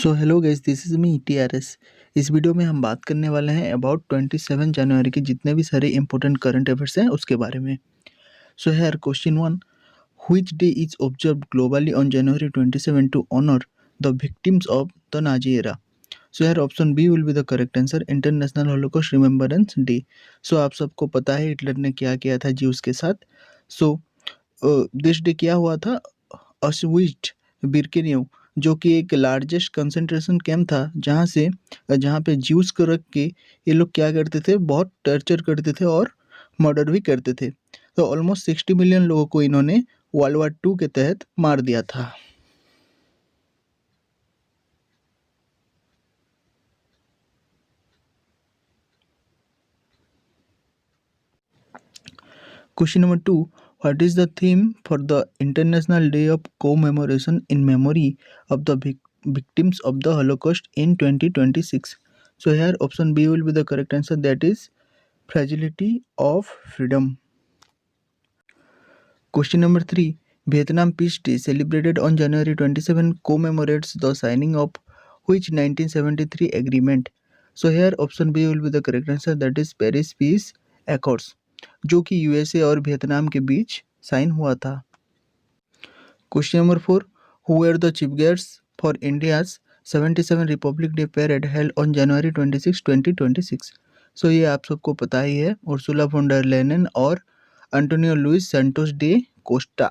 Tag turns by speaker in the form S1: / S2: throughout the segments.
S1: So hello guys, this is me TRS. इस video में हम बात करने वाले हैं अबाउट 27 जनवरी के जितने भी सारे इंपॉर्टेंट करंट अफेयर्स हैं उसके बारे में। So here question 1, which day is observed globally on January 27 to honour the victims of the Nazi era. So here option B will be the correct answer, International Holocaust Remembrance Day. So आप सबको पता है Hitler ने क्या किया था juice के साथ। सो दिस डे क्या हुआ था, ऑस्विट्ज बिर्केनियो, जो कि एक लार्जेस्ट कंसंट्रेशन कैंप था जहाँ पे ज्यूस को रख के ये लोग क्या करते थे, बहुत टॉर्चर करते थे और मर्डर भी करते थे। तो ऑलमोस्ट 60 मिलियन लोगों को इन्होंने वर्ल्ड वार 2 के तहत मार दिया था। Question number 2. What is the theme for the International Day of Commemoration in memory of the victims of the Holocaust in 2026? So here option B will be the correct answer, that is Fragility of Freedom. Question number 3. Vietnam Peace Day celebrated on January 27 commemorates the signing of which 1973 agreement? So here option B will be the correct answer, that is Paris Peace Accords, जो कि USA और Vietnam के बीच sign हुआ था। Question number 4, who were the chief guests for India's 77 Republic Day parade held on January 26, 2026? So ये आप सबको पता ही है, उर्सुला फोन डर लेयन और Antonio Luis Santos da Costa.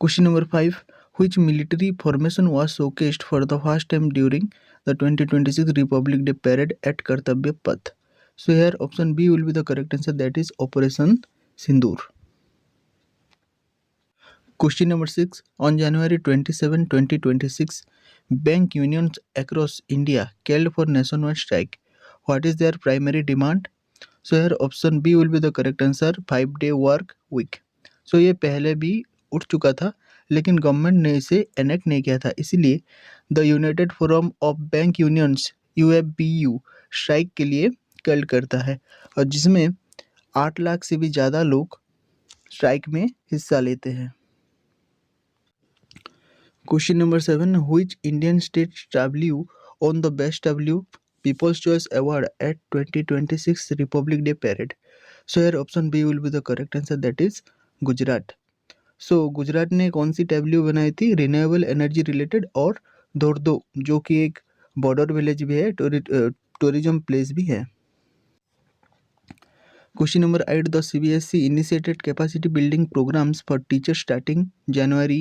S1: Question number 5, which military formation was showcased for the first time during the 2026 Republic Day Parade at Kartavya Path? So here option B will be the correct answer, that is Operation Sindoor. Question number 6, on January 27, 2026, bank unions across India called for nationwide strike. What is their primary demand? So here option B will be the correct answer, 5-day work week. So ये पहले भी उठ चुका था लेकिन government ने इसे enact नहीं किया था, इसीलिए the United forum of bank unions UFBU strike के लिए कॉल करता है और जिसमें 8 लाख से भी ज़्यादा लोग स्ट्राइक में हिस्सा लेते हैं। Question number 7, which Indian state W on the Best W People's Choice Award at 2026 Republic Day Parade? So here option B will be the correct answer, that is Gujarat. So Gujarat ने कौन सी W बनाई थी, renewable energy related, और धोर्दो जो कि एक border village भी है, टूरिज्म प्लेस भी है। Question number 8, the CBSE initiated capacity building programs for teachers starting January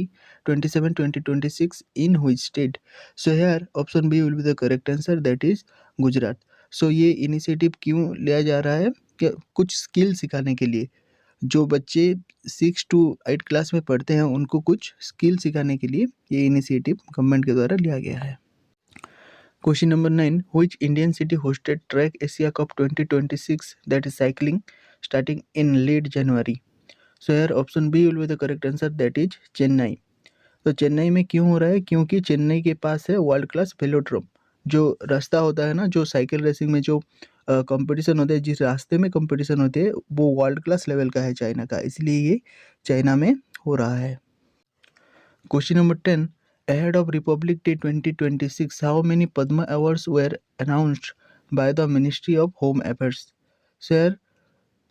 S1: 27, 2026 in which state? So here option B will be the correct answer, that is Gujarat. सो ये initiative क्यों लिया जा रहा है कि कुछ स्किल सिखाने के लिए, जो बच्चे 6 to 8 क्लास में पढ़ते हैं उनको कुछ स्किल सिखाने के लिए ये इनिशिएटिव गवर्नमेंट के द्वारा लिया गया है। Question number 9, which Indian city hosted Track Asia Cup 2026, that is cycling, starting in late January? So here option B will be the correct answer, that is Chennai. तो चेन्नई में क्यों हो रहा है, क्योंकि चेन्नई के पास है वर्ल्ड क्लास वेलोड्रोम। जो रास्ता होता है ना, जो साइकिल रेसिंग में जो कंपटीशन होता है, जिस रास्ते में कंपटीशन होते हैं वो वर्ल्ड क्लास लेवल का है चाइना का, इसलिए ये चाइना में हो रहा है। Question number 10, ahead of Republic Day 2026, how many Padma Awards were announced by the Ministry of Home Affairs? So here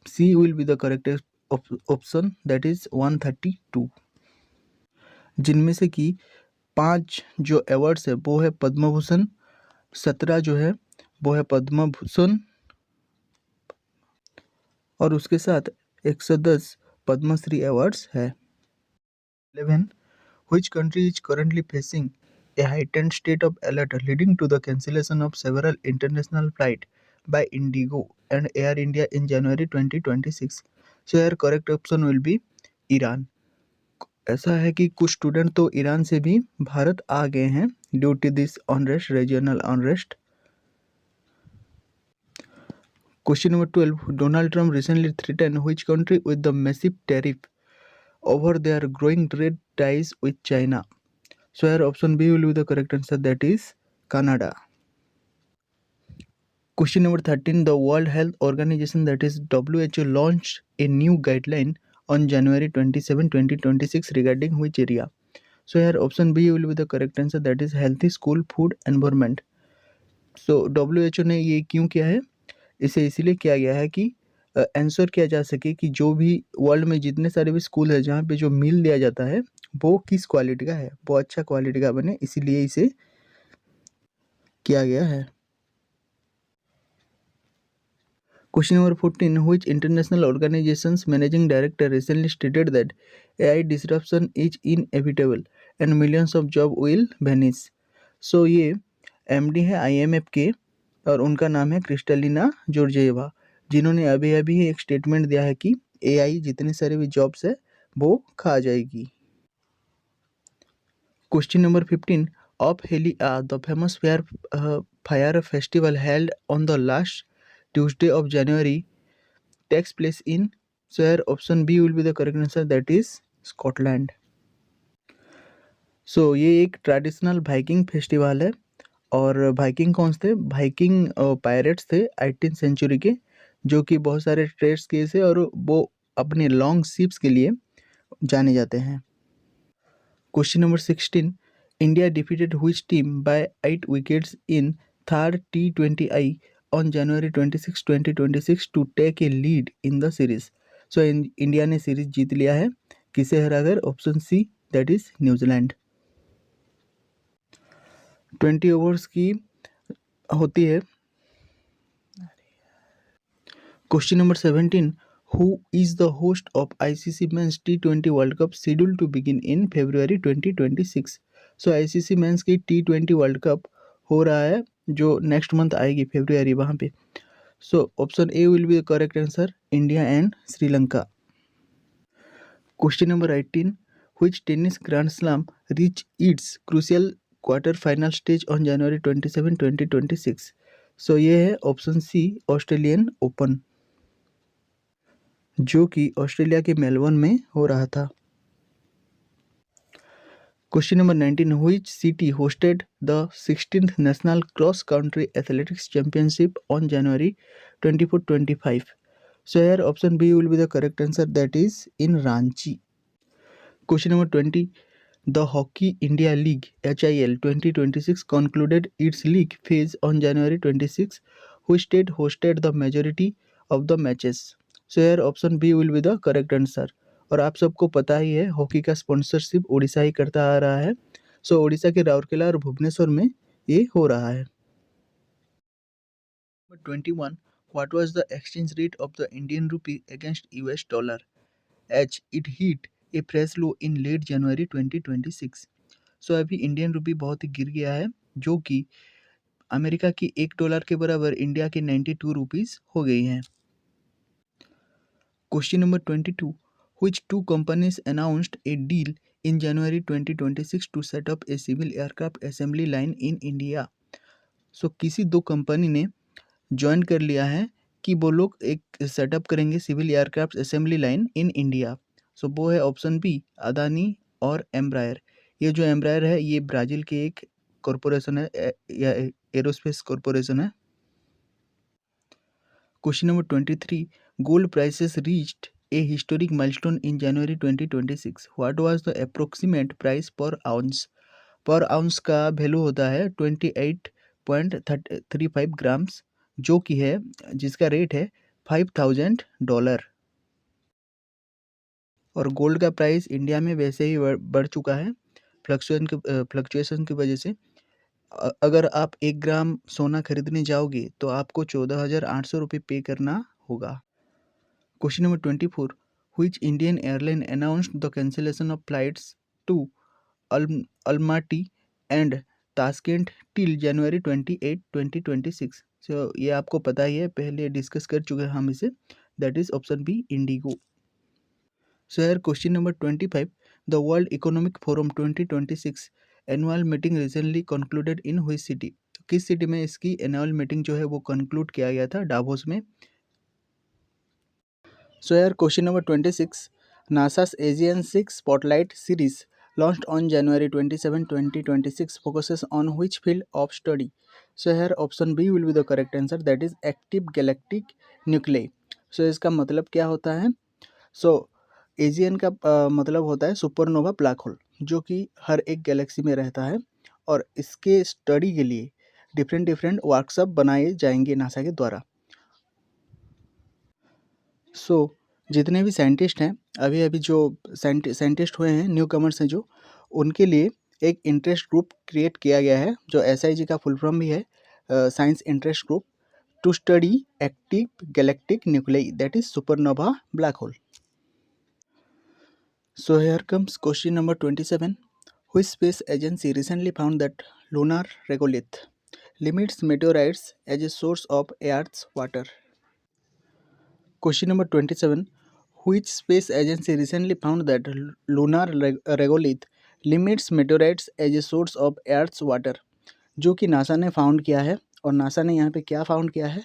S1: C will be the correct option, that is 132, जिनमें से कि 5 जो अवार्ड्स है वो है पद्म भूषण, 17 जो है वो है पद्म भूषण और उसके साथ 110 पद्मश्री अवार्ड्स है। 11, which country is currently facing a heightened state of alert leading to the cancellation of several international flights by Indigo and Air India in January 2026? So here correct option will be Iran. ऐसा है कि कुछ student तो Iran से भी भारत आ गए हैं due to this unrest, regional unrest. Question number 12, Donald Trump recently threatened which country with the massive tariff over their growing trade ties with China? So here option B will be the correct answer, that is Canada. Question number 13, the World Health Organization, that is WHO, launched a new guideline on January 27, 2026 regarding which area? So here option B will be the correct answer, that is healthy school food environment. So WHO ने ये क्यों किया है? इसे इसीलिए किया गया है कि आंसर किया जा सके कि जो भी वर्ल्ड में जितने सारे भी स्कूल है जहाँ पे जो मील दिया जाता है वो किस क्वालिटी का है, वो अच्छा क्वालिटी का बने, इसीलिए इसे किया गया है। Question number 14. Which international organization's managing director recently stated that AI disruption is inevitable and millions of jobs will vanish? So ये MD है IMF के और उनका नाम है क्रिस्टलिना जॉर्जिएवा, जिन्होंने अभी अभी एक स्टेटमेंट दिया है कि AI जितने सारे भी जॉब्स है वो खा जाएगी। Question number 15. Of Helia, the famous fire festival held on the last Tuesday of January, takes place in, so here option B will be the correct answer, that is Scotland. So ये एक traditional Viking festival है और Viking कौन थे? Viking pirates थे 18th century के, जो कि बहुत सारे ट्रेड्स किए थे और वो अपने लॉन्ग शिप्स के लिए जाने जाते हैं। Question number 16. India defeated which team by 8 wickets in third T20I on January 26, 2026 to take a lead in the series. So India ने सीरीज जीत लिया है, किसे हराकर? ऑप्शन सी, दैट इज न्यूजीलैंड। 20 ओवर्स की होती है। Question number 17. Who is the host of ICC Men's T20 World Cup scheduled to begin in February 2026? So ICC Men's की T20 वर्ल्ड कप हो रहा है जो नेक्स्ट मंथ आएगी फरवरी वहाँ पे। So option A will be the correct answer, India and Sri Lanka. Question number 18. Which tennis Grand Slam reached its crucial quarter final stage on January 27, 2026? So ये है ऑप्शन सी, ऑस्ट्रेलियन ओपन, जो कि Australia के Melbourne में हो रहा था। Question number 19. Which city hosted the 16th National Cross Country Athletics Championship on January 24, 25? So here option B will be the correct answer, that is in Ranchi. Question number 20. The Hockey India League HIL 2026 concluded its league phase on January 26. Which state hosted the majority of the matches? So here option B will be the correct answer. और आप सबको पता ही है hockey का sponsorship Orissa ही करता आ रहा है। सो उड़ीसा के राउरकेला और भुवनेश्वर में ये हो रहा है। 21. What was the exchange rate of the Indian rupee against US dollar as it hit a fresh low in late January 2026? सो अभी इंडियन रुपी बहुत ही गिर गया है, जो कि अमेरिका की $1 के बराबर इंडिया के 92 रुपीज़ हो गई हैं। Question number 22. Which two companies announced a deal in January 2026 to set up a civil aircraft assembly line in India? सो किसी दो कंपनी ने ज्वाइन कर लिया है कि वो लोग एक सेटअप करेंगे civil aircraft assembly line in India. So वो है ऑप्शन बी, अदानी और एम्ब्रायर। ये जो एम्ब्रायर है ये ब्राज़ील की एक कॉरपोरेशन है या एरोस्पेस कॉरपोरेशन है। Question number 23. Gold prices reached A historic milestone in January 2026. What was the approximate price पर आउंस? पर आउंस का वैल्यू होता है 28.35 ग्राम्स, जो कि है जिसका रेट है $5,000। और गोल्ड का प्राइस इंडिया में वैसे ही बढ़ चुका है फ्लक्चुएशन की वजह से। अगर आप 1 ग्राम सोना खरीदने जाओगे तो आपको 14,800 रुपये पे करना होगा। Question number 24. Which Indian airline announced the cancellation of flights to Almaty and Tashkent till January 28, 2026? So ये आपको पता ही है, पहले डिस्कस कर चुके हैं हम इसे, that is option B, IndiGo. So यार question number 25. The world economic forum 2026 annual meeting recently concluded in which city? किस सिटी में इसकी एनुअल मीटिंग जो है वो कंक्लूड किया गया था? डावोस में। सो यार question number 26. NASA's Aegean 6 spotlight series launched on January 27, 2026 focuses on which field of study? So here option B will be the correct answer, that is active galactic nuclei. So इसका मतलब क्या होता है? सो Aegean का मतलब होता है supernova black whole, जो कि हर एक गैलेक्सी में रहता है और इसके स्टडी के लिए डिफरेंट वर्कशॉप बनाए जाएंगे नासा के द्वारा। जितने भी साइंटिस्ट हैं, अभी अभी जो साइंटिस्ट हुए हैं, न्यू कमर्स हैं जो, उनके लिए एक इंटरेस्ट ग्रुप क्रिएट किया गया है जो SIG का फुल फॉर्म भी है, science interest group, to study active galactic nuclei, that is supernova black hole. So here comes question number 27. Which space agency recently found that lunar regolith limits meteorites as a source of Earth's water? Question number 27. Which space agency recently found that lunar regolith limits meteorites as a source of Earth's water? जो कि NASA ने found किया है। और NASA ने यहाँ पे क्या फाउंड किया है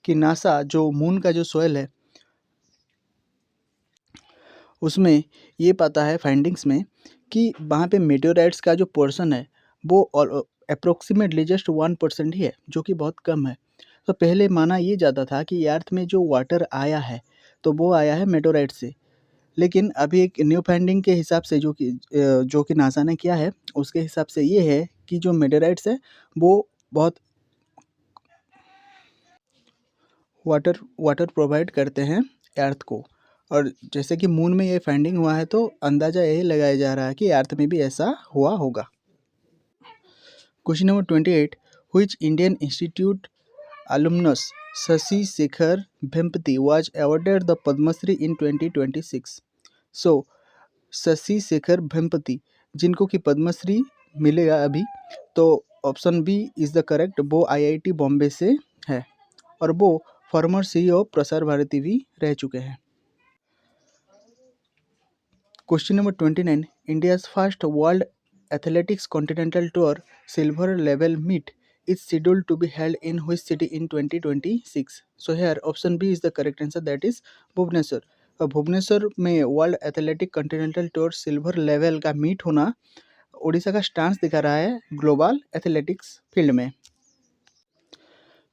S1: कि नासा जो मून का जो सोयल है उसमें ये पाता है फाइंडिंग्स में कि वहाँ पे मेटेओराइट्स का जो पोर्शन है वो अप्रोक्सीमेटली जस्ट 1% ही है, जो कि बहुत कम है। तो पहले माना ये जाता था कि अर्थ में जो वाटर आया है तो वो आया है मेटेओराइट से, लेकिन अभी एक न्यू फाइंडिंग के हिसाब से जो कि नासा ने किया है उसके हिसाब से ये है कि जो मेटेओराइट्स है वो बहुत वाटर प्रोवाइड करते हैं अर्थ को। और जैसे कि मून में ये फाइंडिंग हुआ है तो अंदाज़ा यही लगाया जा रहा है कि अर्थ में भी ऐसा हुआ होगा। Question number 28. Which Indian Institute alumnus Shashi Shekhar Vempati was awarded the Padma Shri in 2026? So Shashi Shekhar Vempati जिनको कि पद्मश्री मिलेगा अभी, तो option B is the correct. वो IIT बॉम्बे से है और वो फॉर्मर CEO प्रसार भारती भी रह चुके हैं। Question number 29. India's first world athletics continental tour silver level meet is scheduled to be held in which city in 2026? So here option B is the correct answer, that is Bhubaneswar. और भुवनेश्वर में world athletic continental tour silver level का meet होना उड़ीसा का stance दिखा रहा है global athletics field में।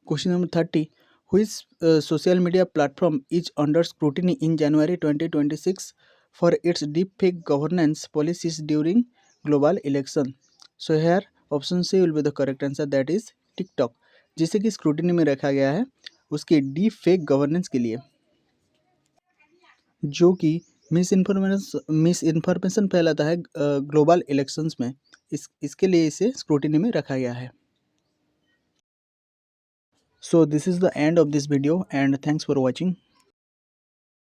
S1: Question number 30. Which social media platform is under scrutiny in January 2026 for its deepfake governance policies during global election? So here option C will be the correct answer, that is TikTok, जिसे कि scrutiny में रखा गया है उसके deep fake governance के लिए, जो कि मिस इन्फॉर्मेशन फैलाता है ग्लोबल इलेक्शंस में। इसके लिए इसे स्क्रूटिनी में रखा गया है। So this is the end of this video and thanks for watching.